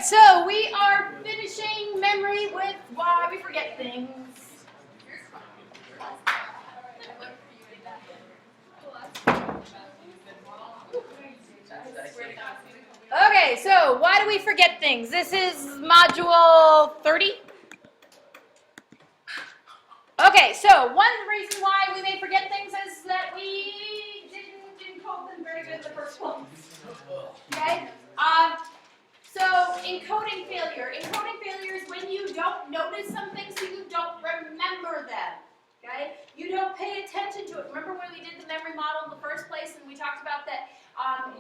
so we are finishing memory with why we forget things. Okay, so why do we forget things? This is module 30. Okay, so one reason why we may forget things is that we didn't encode them very good in the first place. Okay? So encoding failure. Encoding failure is when you don't notice something, so you don't remember them. Okay? You don't pay attention to it. Remember when we did the memory model in the first place and we talked about that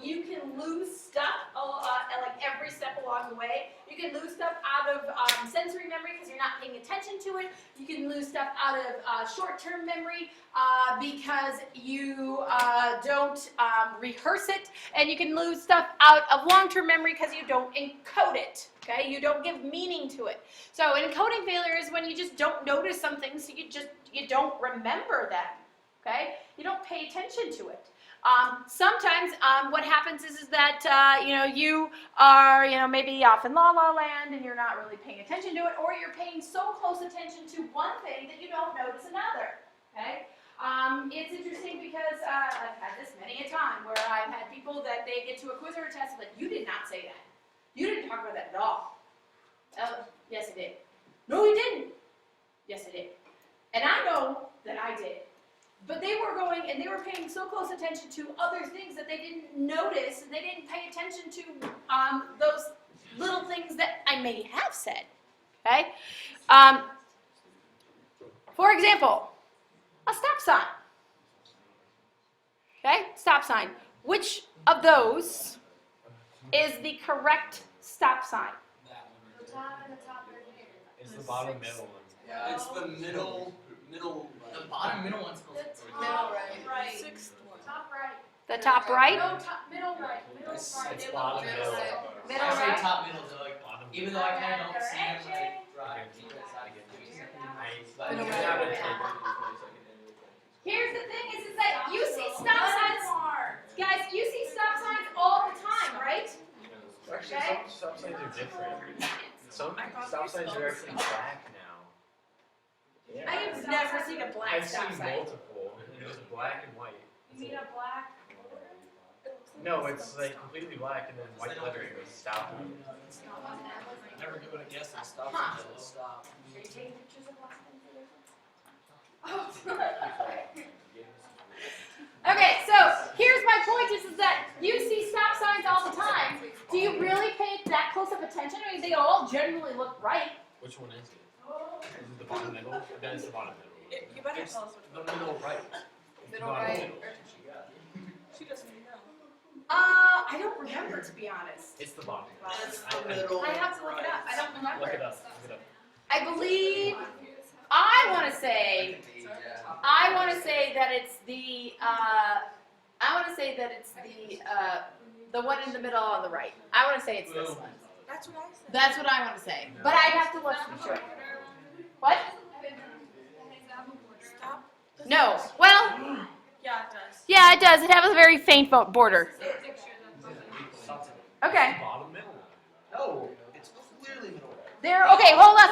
you can lose stuff like every step along the way. You can lose stuff out of sensory memory because you're not paying attention to it. You can lose stuff out of short-term memory because you don't rehearse it. And you can lose stuff out of long-term memory because you don't encode it. Okay? You don't give meaning to it. So encoding failure is when you just don't notice something, so you don't remember them. Okay? You don't pay attention to it. Sometimes what happens is that you are maybe off in La La Land and you're not really paying attention to it, or you're paying so close attention to one thing that you don't notice another. Okay, it's interesting because I've had this many a time where I've had people that they get to a quiz or a test like, you did not say that. You didn't talk about that at all. Yes, I did. No, you didn't. Yes, I did. And I know that I did. But they were going and they were paying so close attention to other things that they didn't notice, and they didn't pay attention to those little things that I may have said. Okay? For example, a stop sign. Okay? Stop sign. Which of those is the correct stop sign? The top and the top right here. It's the bottom middle one. Yeah, it's the middle. The bottom middle one's supposed to be. Middle right. Sixth one. Top right. The top right? No, top, middle right. Middle It's right. bottom middle. Middle I say right? top middle, so like, Bottom even though I kind of don't see them, like, right. but Middle you have it. Here's the thing is that you see stop signs, guys, you see stop signs all the time, right? Actually, some stop signs are different. Some stop signs are actually black now. Yeah. I have never seen a black I've stop seen sign. multiple, and it was black and white. You mean a black? No, it's like completely black and then white lettering with stop. Never would have guessed that stop Huh. until it stopped. Are you taking pictures of last Okay, so here's my point is that you see stop signs all the time. Do you really pay that close of attention? I mean, they all generally look right. Which one is it? Is it the bottom middle? Then it's the bottom middle. You better tell us which The middle right. middle Bottom right. middle. She doesn't know. I don't remember, to be honest. It's the bottom. It's the middle. I have to look it up. I don't remember. Look it up. Look it up. I believe, I want to say that it's the one in the middle on the right. I want to say it's this one. That's what I said. That's what I want to say. But I'd have to look to be sure. What? Stop. No. Well, Yeah, it does. yeah, it does. It has a very faint border. Okay. Bottom middle. No, it's clearly middle right. There. Okay. Hold on.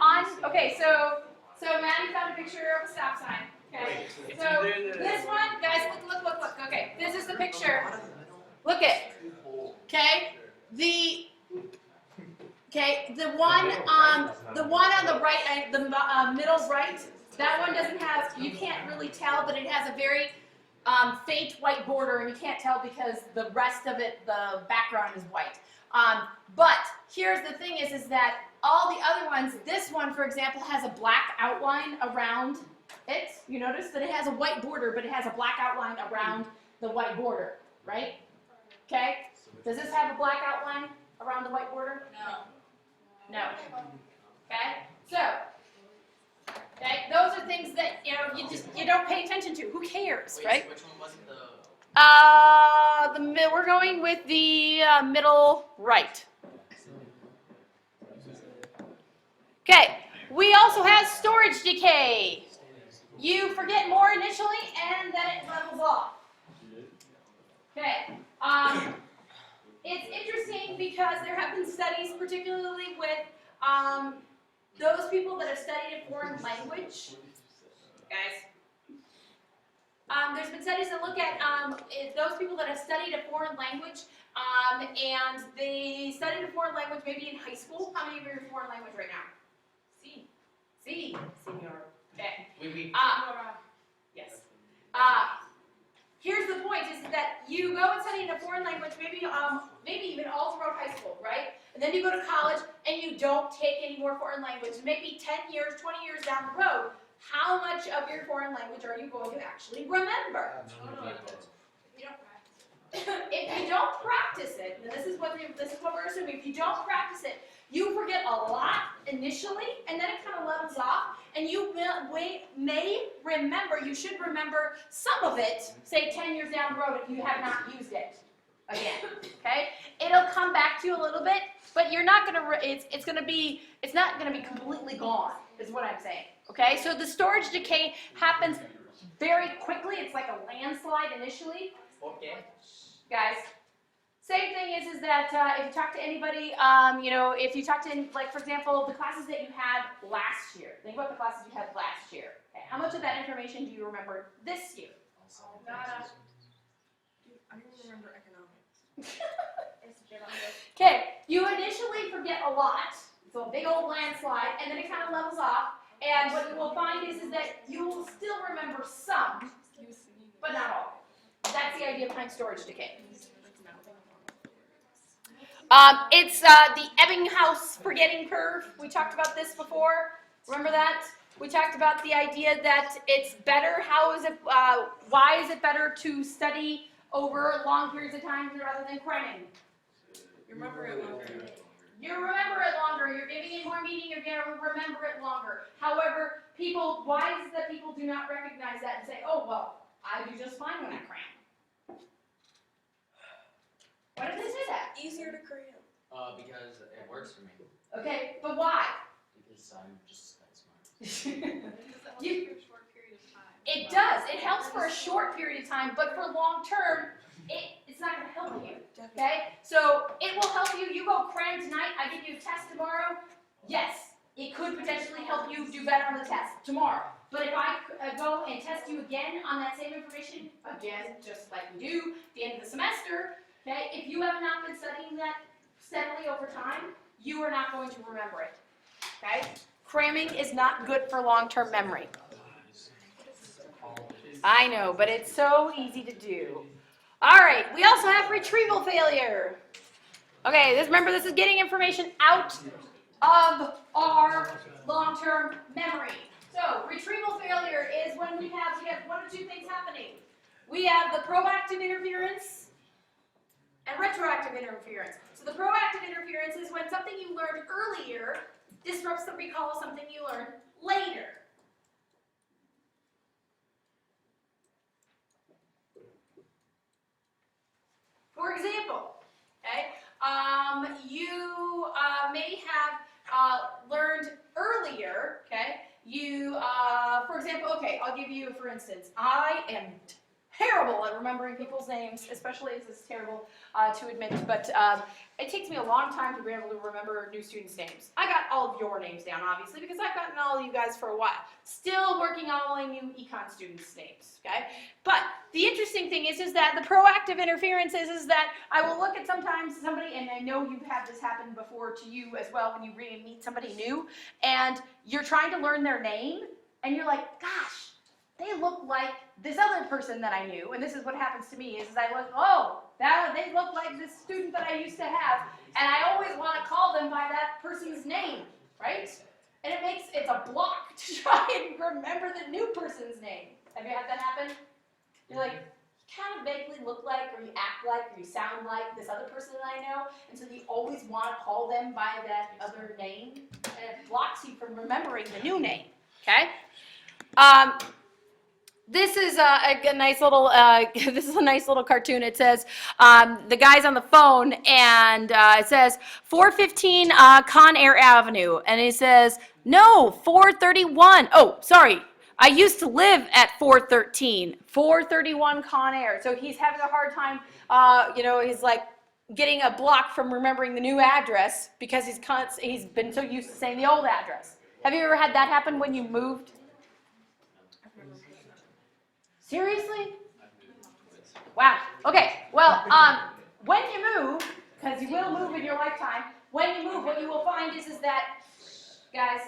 On. Okay. So Maddie found a picture of a stop sign. Okay. It's So either the- this one, guys, look. Okay. This is the picture. Look it. Okay. The one on the right, the middle right. That one doesn't have. You can't really tell, but it has a very faint white border, and you can't tell because the rest of it, the background is white. But here's the thing: is that all the other ones, this one, for example, has a black outline around it. You notice that it has a white border, but it has a black outline around the white border, right? Okay. Does this have a black outline around the white border? No. Okay. So, okay, those are things that you don't pay attention to. Who cares, Wait, right? so which one was it? We're going with the middle right. Okay. We also have storage decay. You forget more initially, and then it levels off. Okay. It's interesting because there have been studies, particularly with those people that have studied a foreign language. Guys, there's been studies that look at those people that have studied a foreign language, and they studied a foreign language maybe in high school. How many of you are foreign language right now? See, senor. Okay. Yes. Here's the point: is that you go and study in a foreign language, maybe even all throughout high school, right? And then you go to college and you don't take any more foreign language. Maybe 10 years, 20 years down the road, how much of your foreign language are you going to actually remember? If you don't practice it, and this is what we're assuming, if you don't practice it, you forget a lot initially, and then it kind of levels off, and you may remember, you should remember some of it, say 10 years down the road if you have not used it again, okay? It'll come back to you a little bit, but you're not gonna, it's not gonna be completely gone, is what I'm saying, okay? So the storage decay happens very quickly. It's like a landslide initially. Okay. Guys, same thing is that if you talk to anybody, if you talk to, like, for example, the classes that you had last year. Think about the classes you had last year. Okay, how much of that information do you remember this year? I don't remember economics. Okay, you initially forget a lot, so a big old landslide, and then it kind of levels off, and what you will find is that you will still remember some, but not all. That's the idea behind storage decay. It's the Ebbinghaus forgetting curve. We talked about this before. Remember that? We talked about the idea that it's better. Why is it better to study over long periods of time rather than cramming? You remember it longer. You remember it longer. You're giving it more meaning. You're going to remember it longer. However, why is it that people do not recognize that and say, oh, well, I do just fine when I cram? Why did they say that? Easier to cram. Because it works for me. Okay, but why? Because I'm just that smart. It does. It helps for a short period of time, but for long term, it's not going to help you. Okay? So it will help you. You go cram tonight. I give you a test tomorrow. Yes, it could potentially help you do better on the test tomorrow. But if I go and test you again on that same information, again, just like we do at the end of the semester, okay, if you have not been studying that steadily over time, you are not going to remember it. Okay? Cramming is not good for long-term memory. I know, but it's so easy to do. All right, we also have retrieval failure. Okay, remember this is getting information out of our long-term memory. So retrieval failure is when we have one or two things happening. We have the proactive interference and retroactive interference. So the proactive interference is when something you learned earlier disrupts the recall of something you learned later. For example, okay, you may have learned earlier, okay, for example, okay, I'll give you, for instance, I am terrible at remembering people's names, especially as it's terrible to admit, but it takes me a long time to be able to remember new students' names. I got all of your names down, obviously, because I've gotten all of you guys for a while. Still working on all of you econ students' names, okay? But the interesting thing is that the proactive interference is that I will look at sometimes somebody, and I know you've had this happen before to you as well when you meet somebody new, and you're trying to learn their name, and you're like, gosh, they look like this other person that I knew, and this is what happens to me, is I look, they look like this student that I used to have, and I always want to call them by that person's name, right? And it's a block to try and remember the new person's name. Have you had that happen? You're like, you kind of vaguely look like, or you act like, or you sound like this other person that I know, and so you always want to call them by that other name, and it blocks you from remembering the new name, okay? This is a nice little. This is a nice little cartoon. It says the guy's on the phone, and it says 415 Con Air Avenue, and he says no 431. Oh, sorry. I used to live at 413, 431 Con Air. So he's having a hard time. He's like, getting a block from remembering the new address because he's been so used to saying the old address. Have you ever had that happen when you moved? Seriously? Wow. Okay. Well, when you move, because you will move in your lifetime, when you move, what you will find is that, guys,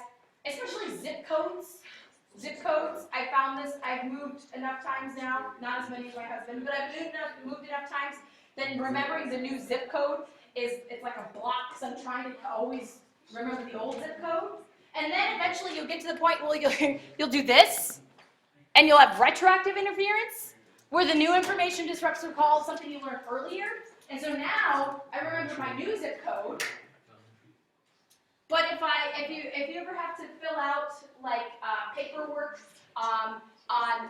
especially zip codes, I found this, I've moved enough times now, not as many as my husband, but I've moved enough times that remembering the new zip code it's like a block because I'm trying to always remember the old zip code. And then eventually you'll get to the point where you'll do this, and you'll have retroactive interference, where the new information disrupts recall something you learned earlier. And so now I remember my new zip code. But if you ever have to fill out like paperwork on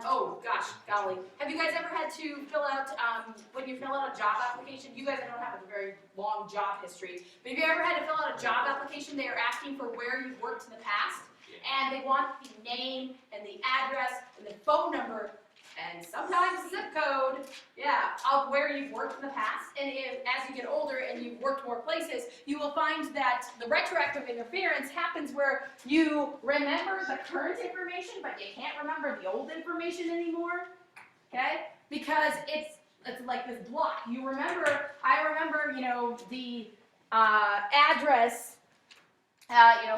oh gosh golly, have you guys ever had to fill out when you fill out a job application? You guys don't have a very long job history, but if you ever had to fill out a job application, they are asking for where you've worked in the past, and they want the name and the address and the phone number. And sometimes zip code, yeah, of where you've worked in the past. And as you get older and you've worked more places, you will find that the retroactive interference happens where you remember the current information, but you can't remember the old information anymore, okay? Because it's like this block. I remember, the address.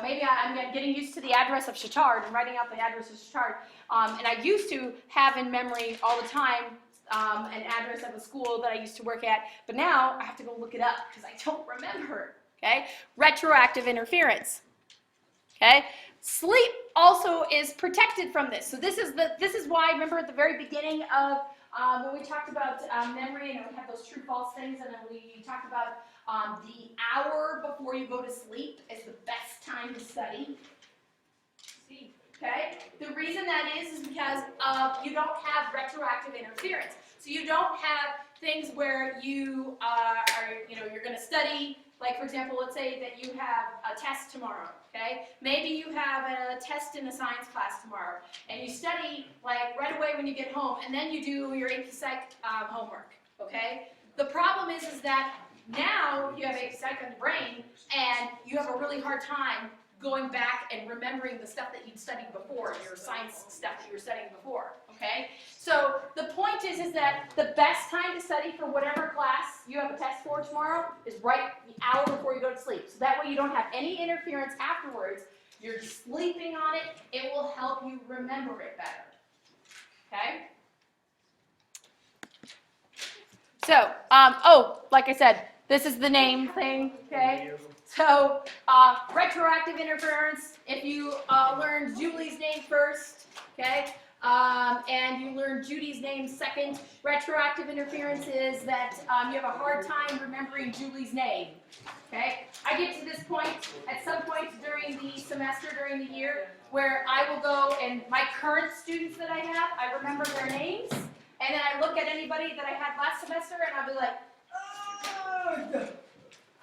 Maybe I'm getting used to the address of Chittard and writing out the address of Chittard. And I used to have in memory all the time an address of a school that I used to work at, but now I have to go look it up because I don't remember, okay? Retroactive interference, okay? Sleep also is protected from this. So this is why, remember at the very beginning of when we talked about memory, and we had those true-false things, and then we talked about the hour before you go to sleep is the best time to study. Okay? The reason that is because you don't have retroactive interference. So you don't have things where you you're going to study, like for example, let's say that you have a test tomorrow, okay? Maybe you have a test in a science class tomorrow, and you study like right away when you get home, and then you do your AP Psych homework, okay? The problem is that now you have AP Psych on the brain, and you have a really hard time going back and remembering the stuff that you'd studied before, your science stuff that you were studying before, okay? So the point is that the best time to study for whatever class you have a test for tomorrow is right the hour before you go to sleep. So that way you don't have any interference afterwards. You're sleeping on it. It will help you remember it better, okay? So, like I said, this is the name thing, okay? So, retroactive interference, if you learned Julie's name first, okay, and you learned Judy's name second, retroactive interference is that you have a hard time remembering Julie's name, okay? I get to this point, at some point during the semester, during the year, where I will go and my current students that I have, I remember their names, and then I look at anybody that I had last semester, and I'll be like, oh,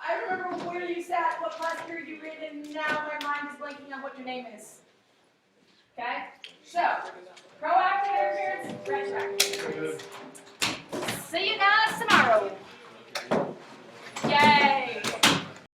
I remember where you sat, what class period you were in, and now my mind is blanking on what your name is. Okay? So, proactive interference, retroactive interference. See you guys tomorrow.